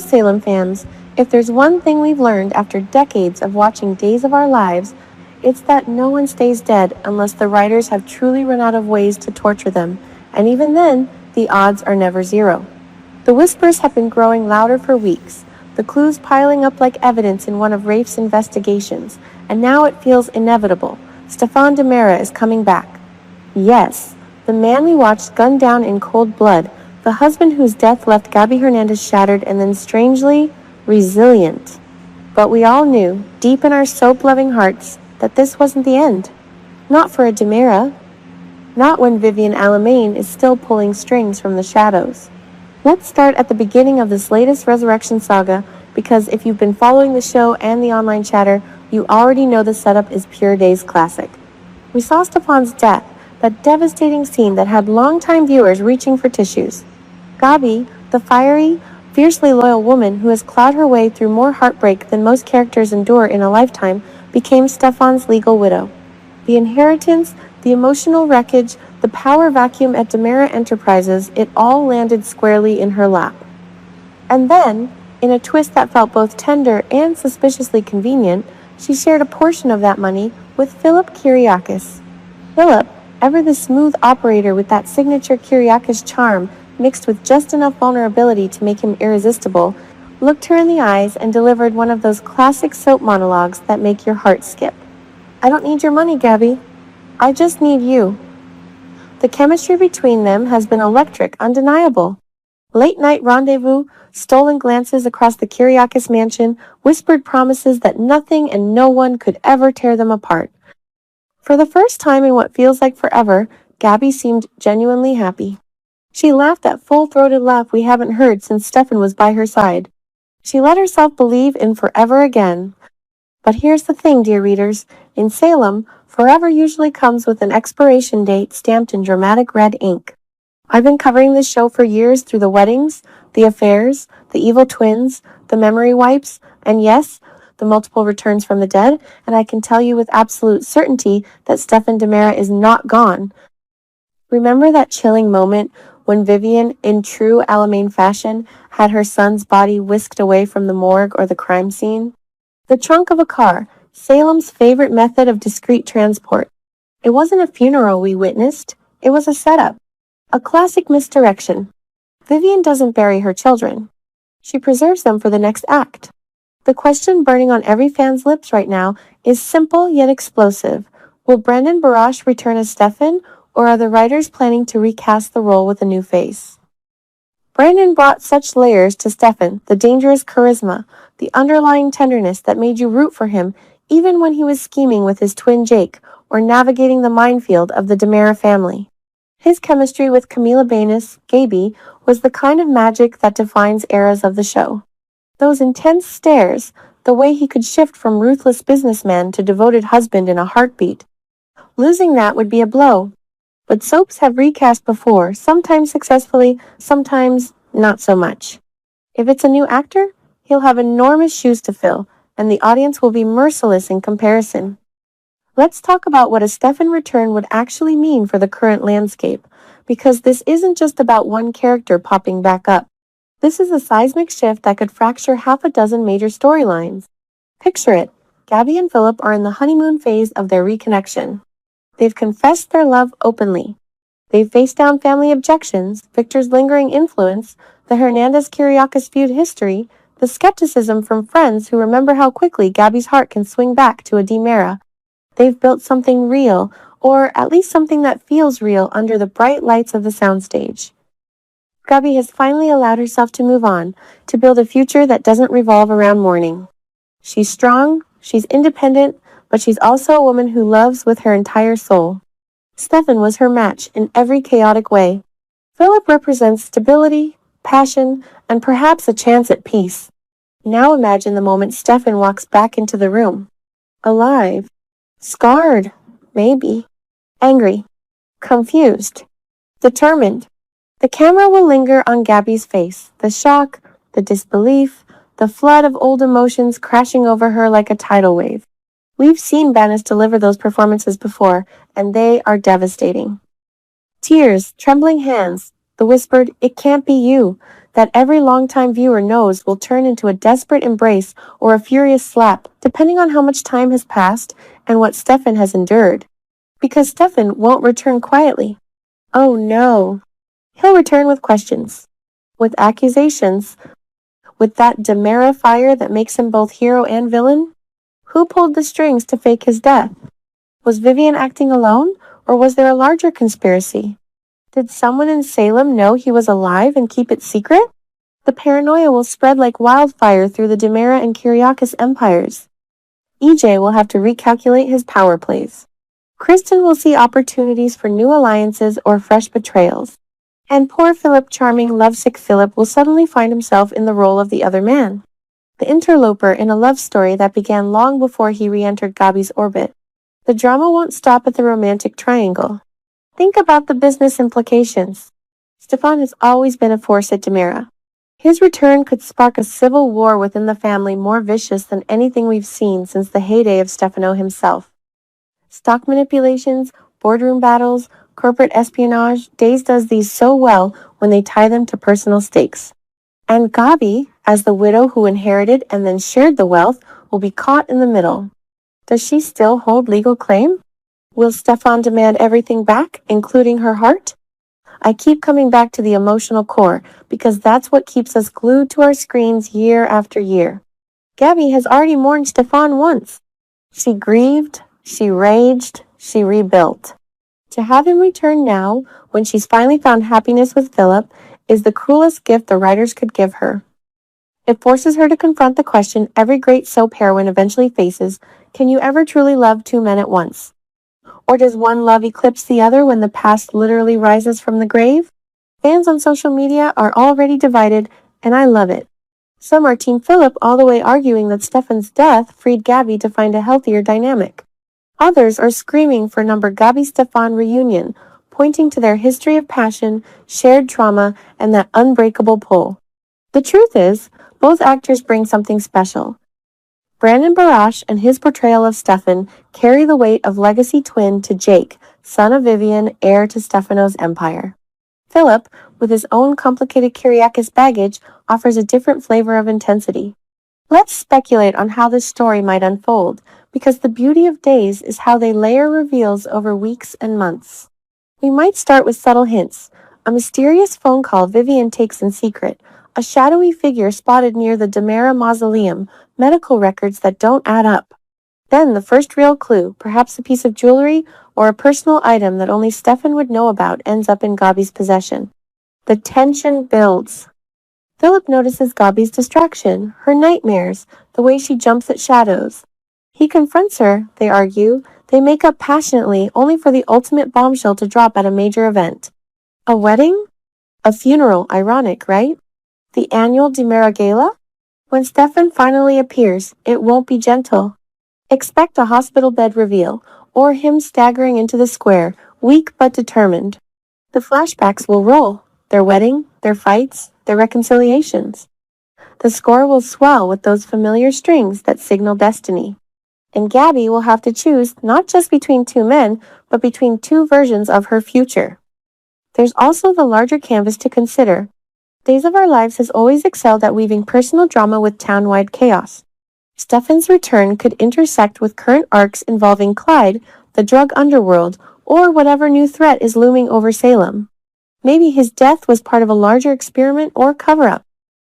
Salem fans, if there's one thing we've learned after decades of watching Days of Our Lives, it's that no one stays dead unless the writers have truly run out of ways to torture them, and even then, the odds are never zero. The whispers have been growing louder for weeks, the clues piling up like evidence in one of Rafe's investigations, and now it feels inevitable. Stefan DiMera's is coming back. Yes, the man we watched gunned down in cold blood, the husband whose death left Gabi Hernandez shattered and then strangely resilient. But we all knew, deep in our soap-loving hearts, that this wasn't the end. Not for a DiMera. Not when Vivian Alamain is still pulling strings from the shadows. Let's start at the beginning of this latest Resurrection saga, because if you've been following the show and the online chatter, you already know the setup is pure Days classic. We saw Stefan's death, that devastating scene that had longtime viewers reaching for tissues. Gabi, the fiery, fiercely loyal woman who has clawed her way through more heartbreak than most characters endure in a lifetime, became Stefan's legal widow. The inheritance, the emotional wreckage, the power vacuum at DiMera Enterprises, it all landed squarely in her lap. And then, in a twist that felt both tender and suspiciously convenient, she shared a portion of that money with Philip Kyriakis. Philip, ever the smooth operator with that signature Kyriakis charm mixed with just enough vulnerability to make him irresistible, looked her in the eyes and delivered one of those classic soap monologues that make your heart skip. "I don't need your money, Gabi. I just need you." The chemistry between them has been electric, undeniable. Late-night rendezvous, stolen glances across the Kyriakis mansion, whispered promises that nothing and no one could ever tear them apart. For the first time in what feels like forever, Gabi seemed genuinely happy. She laughed that full-throated laugh we haven't heard since Stefan was by her side. She let herself believe in forever again. But here's the thing, dear readers. In Salem, forever usually comes with an expiration date stamped in dramatic red ink. I've been covering this show for years through the weddings, the affairs, the evil twins, the memory wipes, and yes, the multiple returns from the dead, and I can tell you with absolute certainty that Stefan DiMera is not gone. Remember that chilling moment when Vivian, in true Alamain fashion, had her son's body whisked away from the morgue or the crime scene? The trunk of a car, Salem's favorite method of discreet transport. It wasn't a funeral we witnessed, it was a setup. A classic misdirection. Vivian doesn't bury her children. She preserves them for the next act. The question burning on every fan's lips right now is simple yet explosive. Will Brendan Barash return as Stefan, or are the writers planning to recast the role with a new face? Brandon brought such layers to Stefan, the dangerous charisma, the underlying tenderness that made you root for him even when he was scheming with his twin Jake or navigating the minefield of the DiMera family. His chemistry with Camila Banus, Gabi, was the kind of magic that defines eras of the show. Those intense stares, the way he could shift from ruthless businessman to devoted husband in a heartbeat. Losing that would be a blow. But soaps have recast before, sometimes successfully, sometimes not so much. If it's a new actor, he'll have enormous shoes to fill, and the audience will be merciless in comparison. Let's talk about what a Stefan return would actually mean for the current landscape, because this isn't just about one character popping back up. This is a seismic shift that could fracture half a dozen major storylines. Picture it. Gabi and Philip are in the honeymoon phase of their reconnection. They've confessed their love openly. They've faced down family objections, Victor's lingering influence, the Hernandez-Kyriakis feud history, the skepticism from friends who remember how quickly Gabi's heart can swing back to a DiMera. They've built something real, or at least something that feels real under the bright lights of the soundstage. Gabi has finally allowed herself to move on, to build a future that doesn't revolve around mourning. She's strong, she's independent, but she's also a woman who loves with her entire soul. Stefan was her match in every chaotic way. Philip represents stability, passion, and perhaps a chance at peace. Now imagine the moment Stefan walks back into the room. Alive. Scarred. Maybe. Angry. Confused. Determined. The camera will linger on Gabi's face, the shock, the disbelief, the flood of old emotions crashing over her like a tidal wave. We've seen Banus deliver those performances before, and they are devastating. Tears, trembling hands, the whispered, "It can't be you," that every longtime viewer knows will turn into a desperate embrace or a furious slap, depending on how much time has passed and what Stefan has endured. Because Stefan won't return quietly. Oh no. He'll return with questions, with accusations, with that DiMera fire that makes him both hero and villain. Who pulled the strings to fake his death? Was Vivian acting alone, or was there a larger conspiracy? Did someone in Salem know he was alive and keep it secret? The paranoia will spread like wildfire through the DiMera and Kyriakis empires. EJ will have to recalculate his power plays. Kristen will see opportunities for new alliances or fresh betrayals. And poor Philip, charming, lovesick Philip, will suddenly find himself in the role of the other man, the interloper in a love story that began long before he re-entered Gabi's orbit. The drama won't stop at the romantic triangle. Think about the business implications. Stefan has always been a force at DiMera. His return could spark a civil war within the family more vicious than anything we've seen since the heyday of Stefano himself. Stock manipulations, boardroom battles, corporate espionage, Days does these so well when they tie them to personal stakes. And Gabi, as the widow who inherited and then shared the wealth, will be caught in the middle. Does she still hold legal claim? Will Stefan demand everything back, including her heart? I keep coming back to the emotional core, because that's what keeps us glued to our screens year after year. Gabi has already mourned Stefan once. She grieved, she raged, she rebuilt. To have him return now, when she's finally found happiness with Philip, is the cruelest gift the writers could give her. It forces her to confront the question every great soap heroine eventually faces: can you ever truly love two men at once? Or does one love eclipse the other when the past literally rises from the grave? Fans on social media are already divided, and I love it. Some are Team Philip, all the way arguing that Stefan's death freed Gabi to find a healthier dynamic. Others are screaming for number Gabi-Stefan reunion, pointing to their history of passion, shared trauma, and that unbreakable pull. The truth is, both actors bring something special. Brandon Barash and his portrayal of Stefan carry the weight of legacy twin to Jake, son of Vivian, heir to Stefano's empire. Philip, with his own complicated Kyriakis baggage, offers a different flavor of intensity. Let's speculate on how this story might unfold, because the beauty of Days is how they layer reveals over weeks and months. We might start with subtle hints: a mysterious phone call Vivian takes in secret, a shadowy figure spotted near the DiMera mausoleum, medical records that don't add up. Then the first real clue, perhaps a piece of jewelry or a personal item that only Stefan would know about, ends up in Gabi's possession. The tension builds. Philip notices Gabi's distraction, her nightmares, the way she jumps at shadows. He confronts her, they argue. They make up passionately, only for the ultimate bombshell to drop at a major event. A wedding? A funeral, ironic, right? The annual DiMera Gala? When Stefan finally appears, it won't be gentle. Expect a hospital bed reveal, or him staggering into the square, weak but determined. The flashbacks will roll, their wedding, their fights, their reconciliations. The score will swell with those familiar strings that signal destiny. And Gabi will have to choose not just between two men, but between two versions of her future. There's also the larger canvas to consider. Days of Our Lives has always excelled at weaving personal drama with town-wide chaos. Stefan's return could intersect with current arcs involving Clyde, the drug underworld, or whatever new threat is looming over Salem. Maybe his death was part of a larger experiment or cover-up.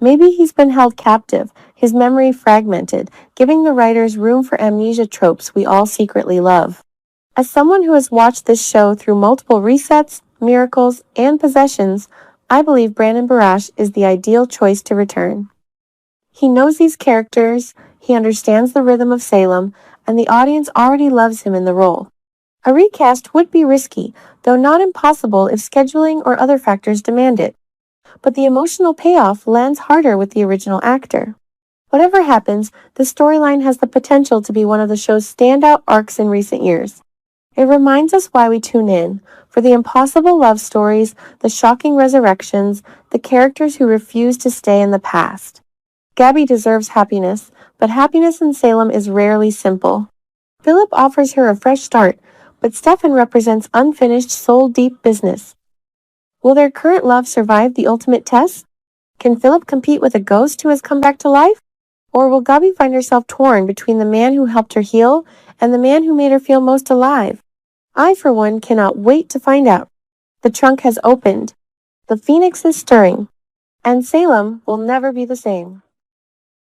Maybe he's been held captive, his memory fragmented, giving the writers room for amnesia tropes we all secretly love. As someone who has watched this show through multiple resets, miracles, and possessions, I believe Brandon Barash is the ideal choice to return. He knows these characters, he understands the rhythm of Salem, and the audience already loves him in the role. A recast would be risky, though not impossible if scheduling or other factors demand it. But the emotional payoff lands harder with the original actor. Whatever happens, the storyline has the potential to be one of the show's standout arcs in recent years. It reminds us why we tune in, for the impossible love stories, the shocking resurrections, the characters who refuse to stay in the past. Gabi deserves happiness, but happiness in Salem is rarely simple. Philip offers her a fresh start, but Stefan represents unfinished, soul-deep business. Will their current love survive the ultimate test? Can Philip compete with a ghost who has come back to life? Or will Gabi find herself torn between the man who helped her heal and the man who made her feel most alive? I, for one, cannot wait to find out. The trunk has opened. The phoenix is stirring. And Salem will never be the same.